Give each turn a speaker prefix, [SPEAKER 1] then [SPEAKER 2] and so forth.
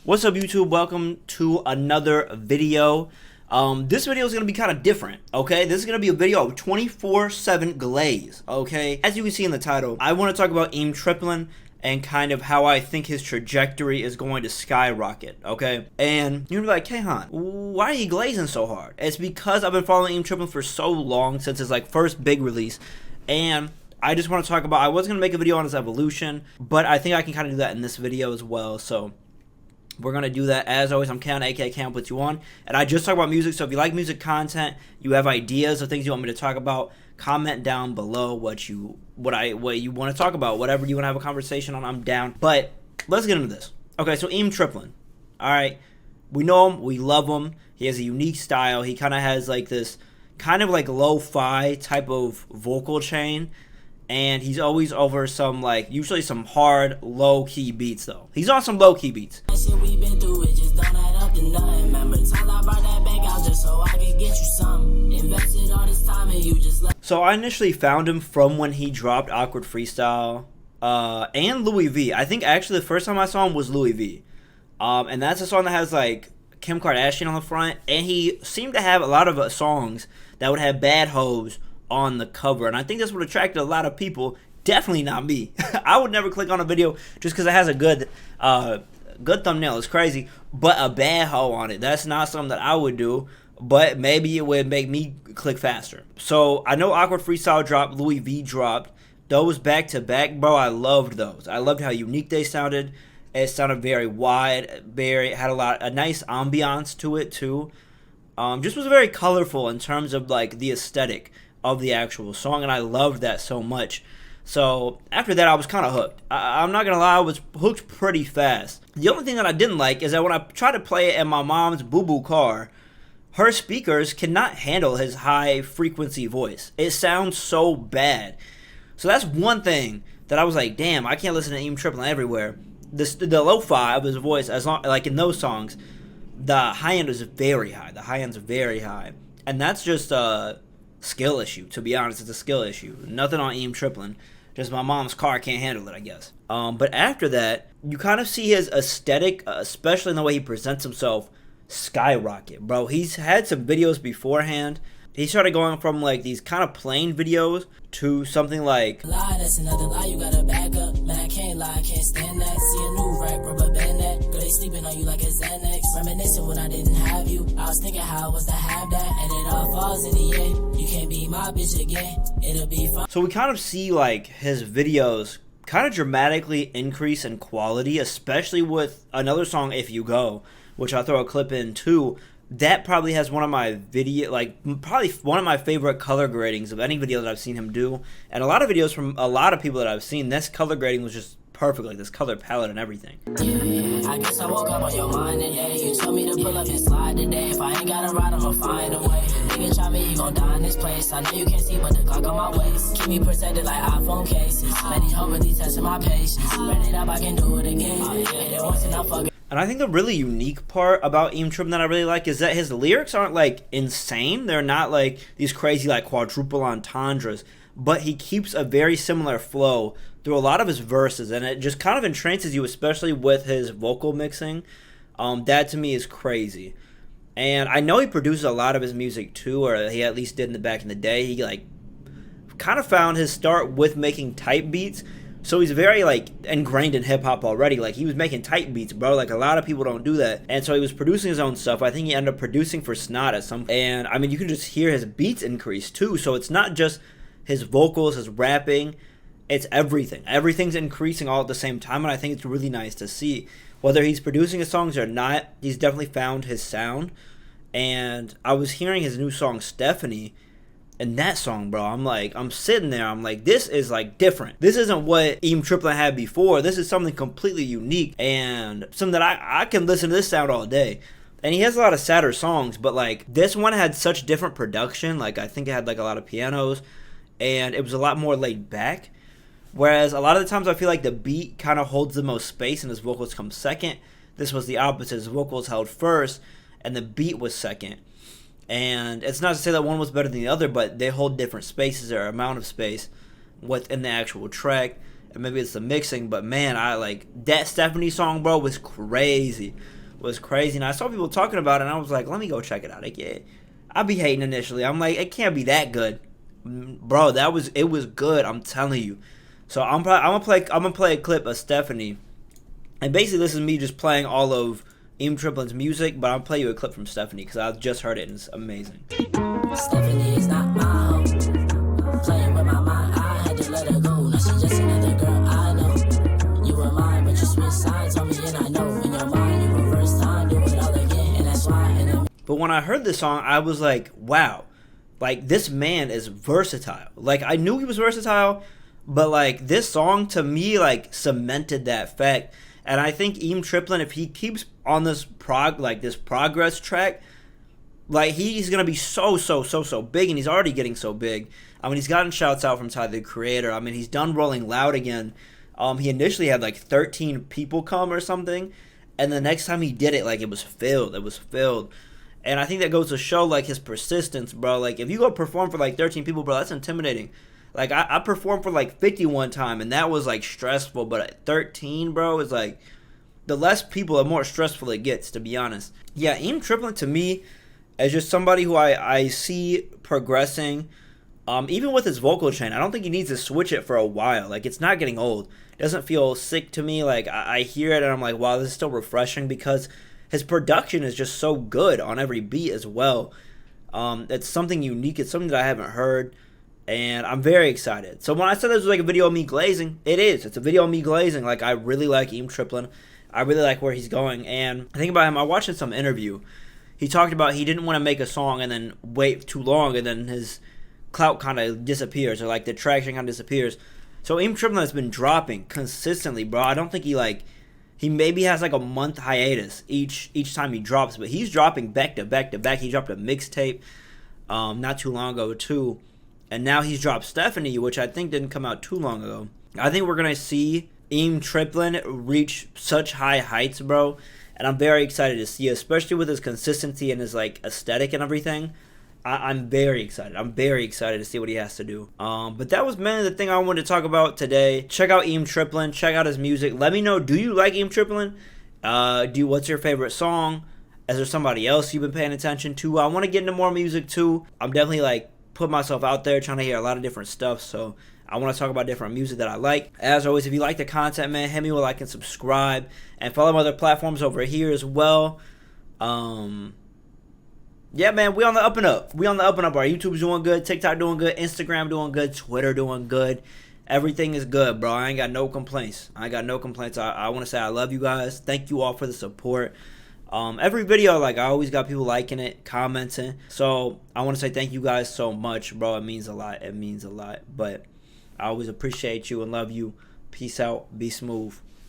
[SPEAKER 1] What's up, YouTube? Welcome to another video. This video is going to be kind of different, okay? This is going to be a video of 24/7 Glaze, okay? As you can see in the title, I want to talk about Eem Triplin and kind of how I think his trajectory is going to skyrocket, okay? And you're going to be like, KayHon, why are you glazing so hard? It's because I've been following Eem Triplin for so long, since his first big release, and I just want to talk about, I was going to make a video on his evolution, but I think I can kind of do that in this video as well, so we're going to do that. As always, I'm KayHon, aka KayHon puts you on, and I just talk about music, so if you like music content, you have ideas of things you want me to talk about, comment down below what you want to talk about, whatever you want to have a conversation on, I'm down. But let's get into this. Okay, so Eem Triplin. Alright, we know him, we love him, he has a unique style, he kind of has this kind of lo-fi type of vocal chain, and he's always over some usually some hard low-key beats though. He's on some low-key beats. So I initially found him from when he dropped Awkward Freestyle and Louis V. I think actually the first time I saw him was Louis V. And that's a song that has Kim Kardashian on the front, and he seemed to have a lot of songs that would have bad hoes on the cover, and I think this would attract a lot of people. Definitely not me. I would never click on a video just because it has a good thumbnail. It's crazy, but a bad hoe on it, that's not something that I would do, but maybe it would make me click faster. So I know Awkward Freestyle dropped, Louis V dropped, those back to back, bro. I loved those. I loved how unique they sounded. It sounded very wide, had a nice ambiance to it too. Just was very colorful in terms of the aesthetic of the actual song, and I loved that so much. So after that, I was kind of hooked. I'm not gonna lie, I was hooked pretty fast. The only thing that I didn't like is that when I tried to play it in my mom's boo-boo car, her speakers cannot handle his high frequency voice. It sounds so bad. So that's one thing that I was like, damn, I can't listen to Eem Triplin everywhere. The lo-fi of his voice, as long in those songs, the high end is very high. The high end's very high, and that's just skill issue, to be honest. It's a skill issue. Nothing on Eem Triplin, just my mom's car can't handle it, I guess. But after that, you kind of see his aesthetic, especially in the way he presents himself, skyrocket, bro. He's had some videos beforehand. He started going from these kind of plain videos to something like lie, that's another lie, you gotta back up. Man, I can't lie, I can't stand that. See a new rap, rubber band that. Girl, they sleeping on you like a Xanax. Reminiscing when I didn't have you. I was thinking how I was to have that, and it all falls in the end. You can't be my bitch again, it'll be fun. So we kind of see his videos kind of dramatically increase in quality, especially with another song, If You Go, which I'll throw a clip in too. That probably has one of my probably one of my favorite color gradings of any video that I've seen him do. And a lot of videos from a lot of people that I've seen, this color grading was just perfect, this color palette and everything. Yeah, I guess I woke up on your mind today. You told me to pull up and slide today. If I ain't got a ride, I'ma find a way. Nigga try me, you gon' die in this place. I know you can't see, but the Glock on my waist keep me protected like iPhone cases. Man, these hoes really testing my patience. Ran it up, I can do it again. Hit it once and I'm fucking. And I think the really unique part about Eem Triplin that I really like is that his lyrics aren't insane. They're not these crazy quadruple entendres, but he keeps a very similar flow through a lot of his verses, and it just kind of entrances you, especially with his vocal mixing. That to me is crazy. And I know he produces a lot of his music too, or he at least did back in the day. He kind of found his start with making type beats. So he's very ingrained in hip hop already. He was making type beats, bro. A lot of people don't do that. And so he was producing his own stuff. I think he ended up producing for Snot at some point. And I mean, you can just hear his beats increase too. So it's not just his vocals, his rapping, it's everything. Everything's increasing all at the same time, and I think it's really nice to see. Whether he's producing his songs or not, he's definitely found his sound. And I was hearing his new song Stephanie, and that song, bro, I'm sitting there, I'm this is different. This isn't what Eem Triplin had before. This is something completely unique, and something that I can listen to this sound all day. And he has a lot of sadder songs, but this one had such different production. I think it had a lot of pianos, and it was a lot more laid back. Whereas a lot of the times I feel the beat kind of holds the most space and his vocals come second. This was the opposite. His vocals held first, and the beat was second. And it's not to say that one was better than the other, but they hold different spaces or amount of space within the actual track. and maybe it's the mixing, but man, I like that Stephanie song, bro, was crazy. Was crazy. And I saw people talking about it, and I was like, let me go check it out. Like, yeah, I'd be hating initially. I'm like, it can't be that good. Bro, it was good, I'm telling you. So I'm gonna play a clip of Stephanie. And basically this is me just playing all of Eem Triplin's music, but I'll play you a clip from Stephanie because I just heard it and it's amazing.
[SPEAKER 2] Stephanie is not my hoe. Playing with my mind, I had to let her go. Now she's just another girl I know. You were mine, but you switched sides on me, and I know in your mind you reverse time, do it all again, and that's why.
[SPEAKER 1] But when I heard this song, I was like, wow, like this man is versatile. Like I knew he was versatile, but like this song to me like cemented that fact. And I think Eem Triplin, if he keeps on this progress track, like he's gonna be so big, and he's already getting so big. I mean, he's gotten shouts out from Tyler the Creator. I mean, he's done Rolling Loud again. He initially had like 13 people come or something, and the next time he did it, like it was filled. It was filled, and I think that goes to show like his persistence, bro. Like if you go perform for like 13 people, bro, that's intimidating. Like, I performed for, like, 50 one time, and that was, like, stressful. But at 13, bro, is, like, the less people, the more stressful it gets, to be honest. Yeah, Eem Triplin, to me, is just somebody who I see progressing. Even with his vocal chain, I don't think he needs to switch it for a while. Like, it's not getting old. It doesn't feel sick to me. Like, I hear it, and I'm like, wow, this is still refreshing because his production is just so good on every beat as well. It's something unique. It's something that I haven't heard. And I'm very excited. So when I said this was like a video of me glazing, it is. It's a video of me glazing. Like, I really like Eem Triplin. I really like where he's going. And I think about him, I watched in some interview. He talked about he didn't want to make a song and then wait too long, and then his clout kind of disappears, or like the traction kind of disappears. So Eem Triplin has been dropping consistently, bro. I don't think he maybe has like a month hiatus each time he drops, but he's dropping back to back to back. He dropped a mixtape not too long ago too. And now he's dropped Stephanie, which I think didn't come out too long ago. I think we're going to see Eem Triplin reach such high heights, bro. And I'm very excited to see it, especially with his consistency and his like aesthetic and everything. I'm very excited. I'm very excited to see what he has to do. But that was mainly the thing I wanted to talk about today. Check out Eem Triplin. Check out his music. Let me know, do you like Eem Triplin? What's your favorite song? Is there somebody else you've been paying attention to? I want to get into more music too. I'm definitely like put myself out there trying to hear a lot of different stuff, so I want to talk about different music that I like. As always, if you like the content, man, hit me with a like and subscribe, and follow my other platforms over here as well. Yeah, man, we on the up and up. We on the up and up. Our YouTube's doing good, TikTok doing good, Instagram doing good, Twitter doing good. Everything is good, bro. I ain't got no complaints. I want to say I love you guys. Thank you all for the support. Every video, like, I always got people liking it, commenting. So I want to say thank you guys so much, bro. It means a lot. It means a lot. But I always appreciate you and love you. Peace out. Be smooth.